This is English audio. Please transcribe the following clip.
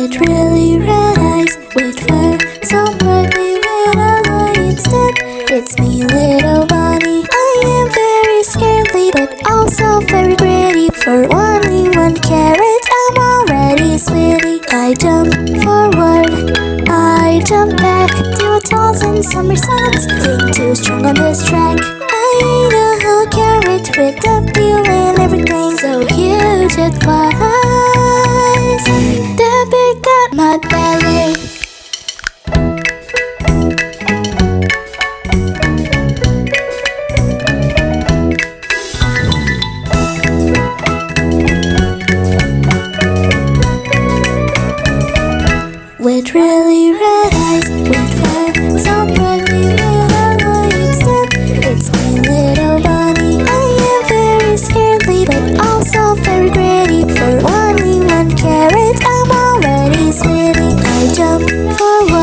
with really red eyes, with fur so brightly red I lie instead. It's me, little bunny. I am very scaredy, but also very greedy. For only 1 carat, I'm already sweetie. I jump forward, I jump back, do 1,000 somersaults. Think too strong on this track. I ate a whole carrot with the peel and everything, so huge it was. The bear got my belly. With really red eyes, with fur so brightly red I lie instead. It's me, little bunny. I am very scaredy, but also very greedy. For only 1 carat, I'm already sweetie. I jump forward,